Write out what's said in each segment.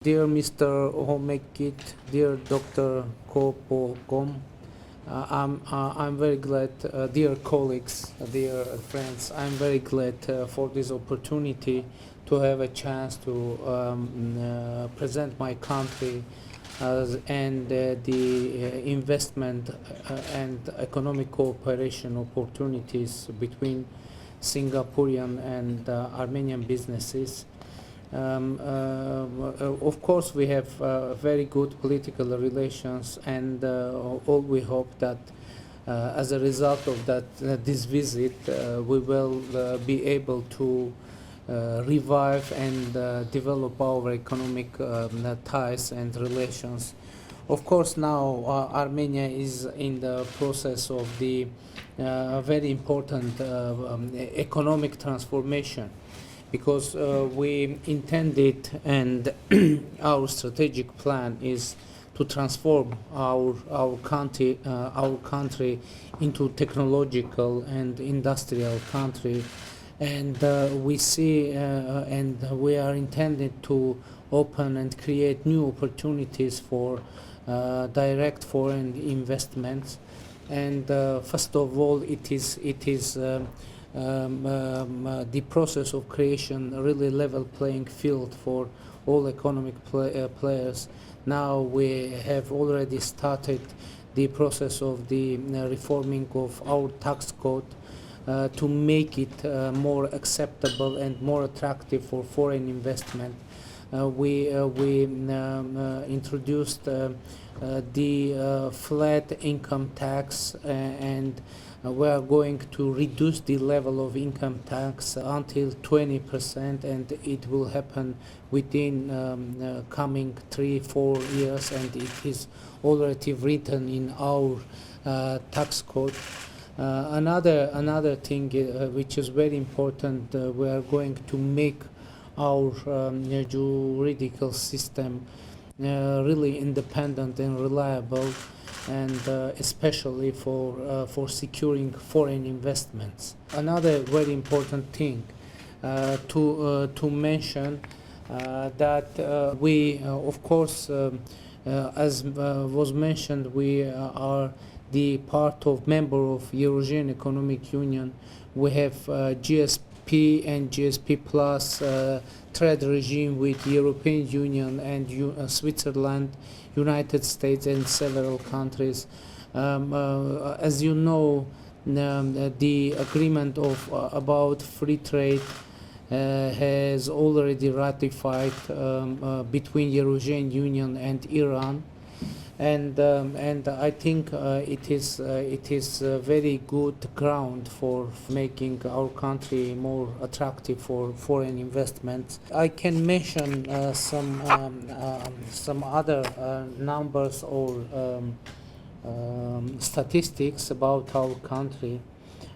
Dear Mr. Homekit, dear Dr. Kopokom, I'm very glad, dear colleagues, dear friends, I'm very glad for this opportunity to have a chance to present my country and the investment and economic cooperation opportunities between Singaporean and Armenian businesses. Of course, we have very good political relations, and all we hope that as a result of that this visit, we will be able to revive and develop our economic ties and relations. Of course, now Armenia is in the process of the very important economic transformation, because we intended, and our strategic plan is to transform our country into technological and industrial country, and we see and we are intended to open and create new opportunities for direct foreign investments. And first of all, it is the process of creation a really level playing field for all economic players. Now we have already started the process of the reforming of our tax code to make it more acceptable and more attractive for foreign investment. We introduced the flat income tax, and we are going to reduce the level of income tax until 20%, and it will happen within coming 3-4 years, and it is already written in our tax code. Another thing which is very important, we are going to make our juridical system really independent and reliable, and especially for securing foreign investments. Another very important thing to mention that we, of course, as was mentioned, we are the part of member of Eurasian Economic Union. We have GSP and GSP Plus trade regime with European Union and Switzerland, United States, and several countries. As you know, the agreement of about free trade has already ratified between Eurasian Union and Iran, and I think it is very good ground for making our country more attractive for foreign investments. I can mention some other numbers or statistics about our country.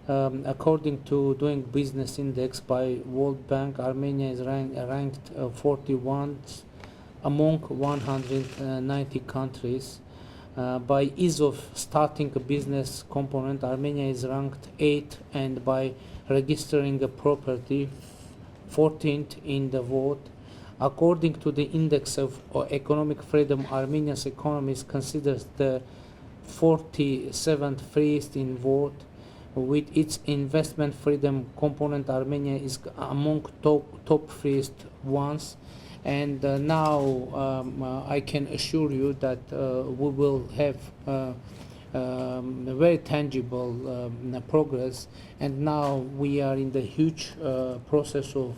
According to Doing Business Index by World Bank, Armenia is ranked 41 among 190 countries. By ease of starting a business component, Armenia is ranked 8th, and by registering a property, 14th in the world. According to the Index of Economic Freedom, Armenia's economy is considered the 47th freest in the world. With its investment freedom component, Armenia is among top freest ones. And now I can assure you that we will have very tangible progress, and now we are in the huge process of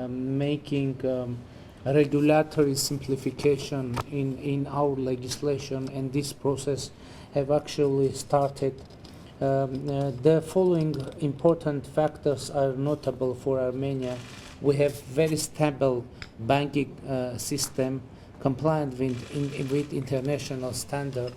making regulatory simplification in our legislation, and this process have actually started. The following important factors are notable for Armenia. We have very stable banking system compliant with international standard.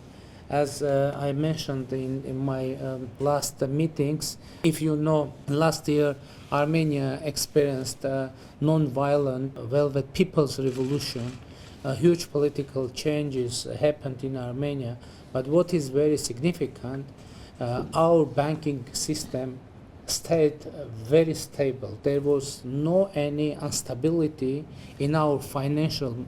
As I mentioned in my last meetings, if you know, last year Armenia experienced a non-violent Velvet People's Revolution. Huge political changes happened in Armenia, but what is very significant, our banking system stayed very stable. There was no any instability in our financial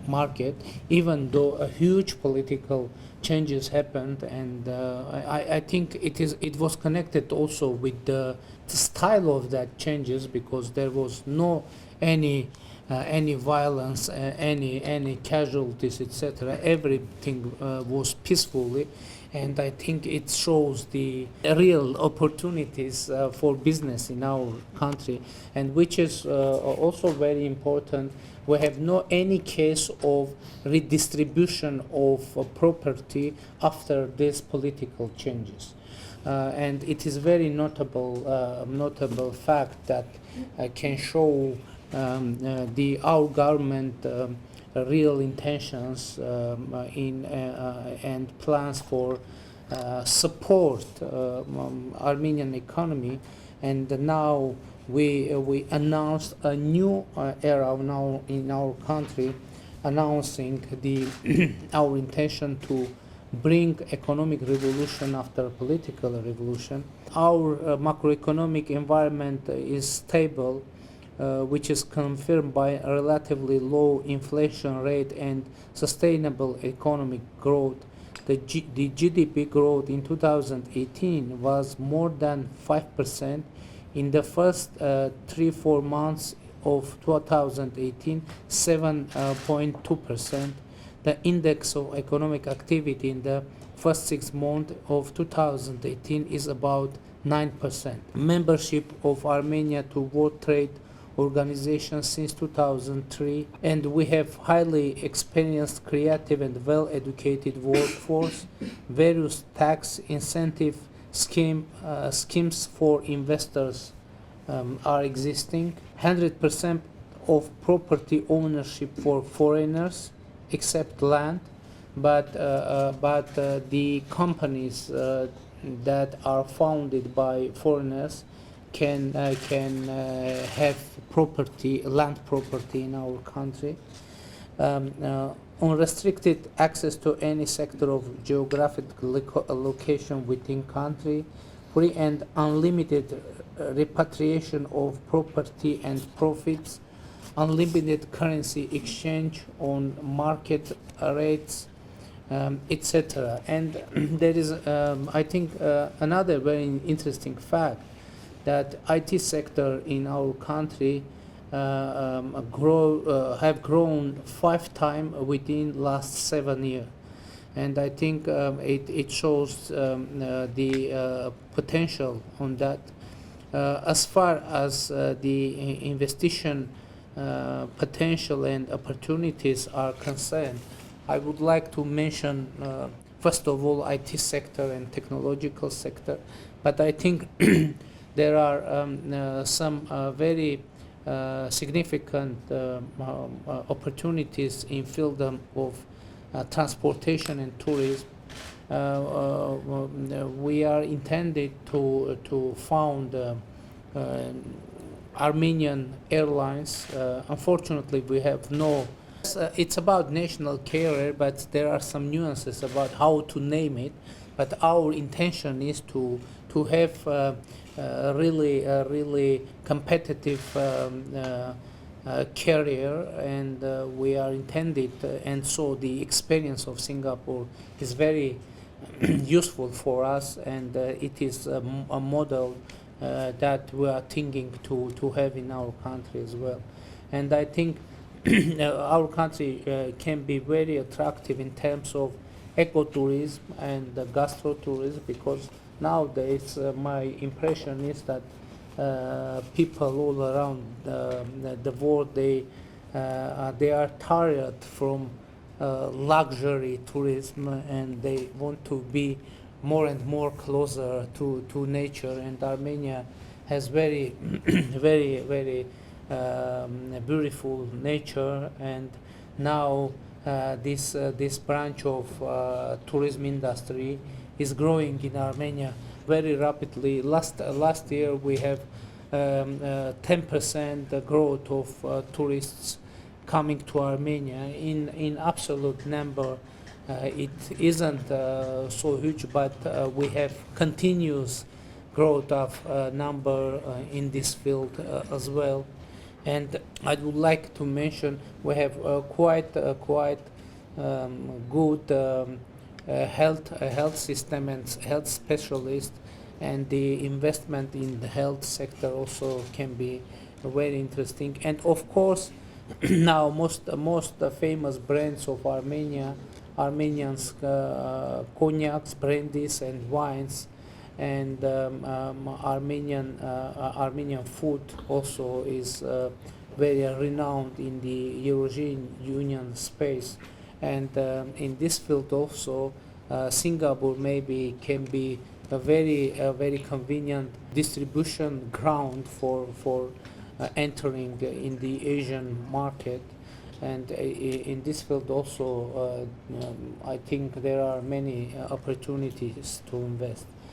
market, even though a huge political changes happened, and I think it was connected also with the style of that changes, because there was no any violence, any casualties, etc. Everything was peacefully, and I think it shows the real opportunities for business in our country, and which is also very important. We have no any case of redistribution of property after these political changes, and it is very notable fact that can show our government real intentions and plans for support Armenian economy, and now we announced a new era now in our country, announcing our intention to bring economic revolution after political revolution. Our macroeconomic environment is stable, which is confirmed by a relatively low inflation rate and sustainable economic growth. The GDP growth in 2018 was more than 5%. In the first 3-4 months of 2018, 7.2%. The index of economic activity in the first 6 months of 2018 is about 9%. Membership of Armenia to World Trade Organization since 2003, and we have highly experienced, creative, and well-educated workforce. Various tax incentive schemes for investors are existing. 100% of property ownership for foreigners, except land, but the companies that are founded by foreigners can have land property in our country. Unrestricted access to any sector of geographic location within country, free and unlimited repatriation of property and profits, unlimited currency exchange on market rates, etc. And there is, I think, another very interesting fact, that IT sector in our country have grown 5 times within last 7 years, and I think it shows the potential on that. As far as the investigation potential and opportunities are concerned, I would like to mention first of all IT sector and technological sector, but I think there are some very significant opportunities in field of transportation and tourism. We are intended to found Armenian Airlines. Unfortunately, we have no. It's about national carrier, but there are some nuances about how to name it. But our intention is to have really competitive carrier, and we are intended, and so the experience of Singapore is very useful for us, and it is a model that we are thinking to have in our country as well. And I think our country can be very attractive in terms of ecotourism and gastrotourism, because nowadays my impression is that people all around the world, they are tired from luxury tourism, and they want to be more and more closer to nature, and Armenia has very very beautiful nature, and now this branch of tourism industry is growing in Armenia very rapidly. Last year we have 10% growth of tourists coming to Armenia. In absolute number, it isn't so huge, but we have continuous growth of number in this field as well. And I would like to mention we have quite good health system and health specialists, and the investment in the health sector also can be very interesting. And of course, now most famous brands of Armenians cognacs, brandies, and wines, and Armenian food also is very renowned in the European Union space. And in this field also, Singapore maybe can be a very convenient distribution ground for entering in the Asian market. And in this field also, I think there are many opportunities to invest.